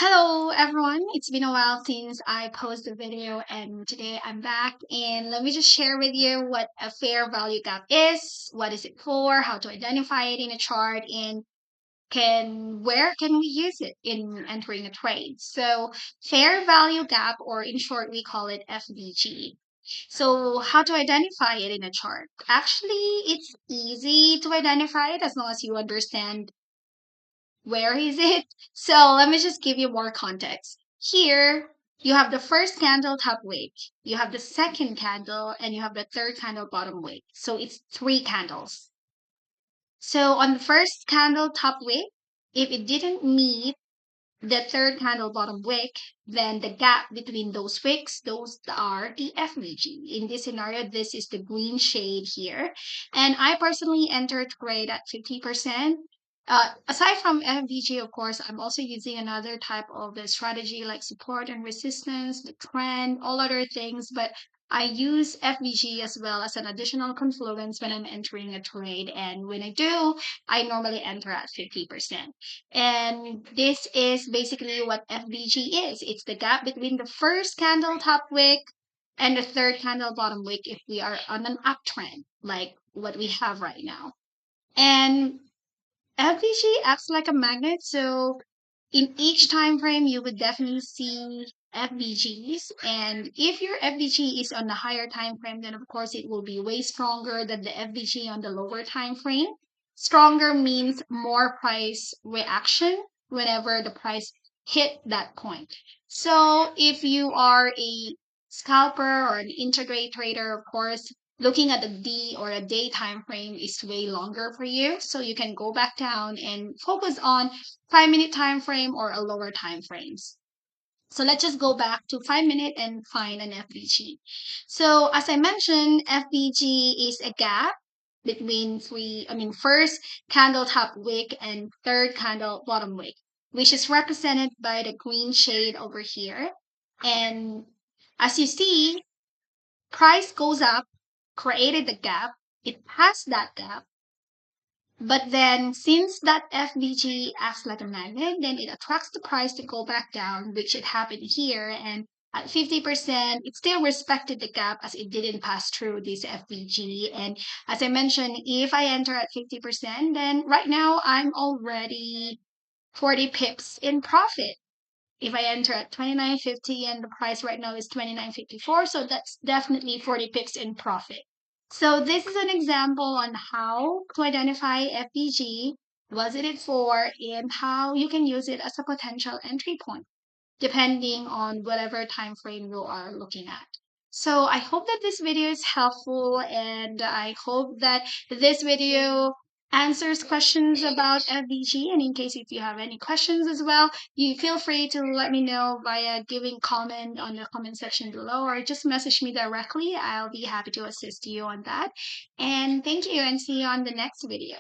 Hello everyone, it's been a while since I posted a video and today I'm back and let me just share with you what a fair value gap is, what is it for, how to identify it in a chart and where can we use it in entering a trade. So fair value gap, or in short we call it FVG. So how to identify it in a chart? Actually, it's easy to identify it as long as you understand where is it? So let me just give you more context. Here, you have the first candle top wick, you have the second candle, and you have the third candle bottom wick. So it's three candles. So on the first candle top wick, if it didn't meet the third candle bottom wick, then the gap between those wicks, those are the FVG. In this scenario, this is the green shade here. And I personally entered trade at 50%. Aside from FVG, of course, I'm also using another type of the strategy like support and resistance, the trend, all other things. But I use FVG as well as an additional confluence when I'm entering a trade. And when I do, I normally enter at 50%. And this is basically what FVG is. It's the gap between the first candle top wick and the third candle bottom wick if we are on an uptrend, like what we have right now. And FVG acts like a magnet, so in each time frame you would definitely see FVGs. And if your FVG is on the higher time frame, then of course it will be way stronger than the FVG on the lower time frame. Stronger means more price reaction whenever the price hit that point. So if you are a scalper or an intraday trader, of course, looking at the D or a day time frame is way longer for you. So you can go back down and focus on 5 minute time frame or a lower time frames. So let's just go back to 5 minute and find an FVG. So as I mentioned, FVG is a gap between first candle top wick and third candle bottom wick, which is represented by the green shade over here. And as you see, price goes up, created the gap, it passed that gap, but then since that FVG acts like a magnet, then it attracts the price to go back down, which it happened here. And at 50%, it still respected the gap as it didn't pass through this FVG. And as I mentioned, if I enter at 50%, then right now I'm already 40 pips in profit. If I enter at 29.50 and the price right now is 29.54, so that's definitely 40 pips in profit. So this is an example on how to identify FVG, what is it for, and how you can use it as a potential entry point, depending on whatever time frame you are looking at. So I hope that this video is helpful, and I hope that this video answers questions about FVG. And in case if you have any questions as well, you feel free to let me know via giving comment on the comment section below, or just message me directly. I'll be happy to assist you on that. And thank you, and see you on the next video.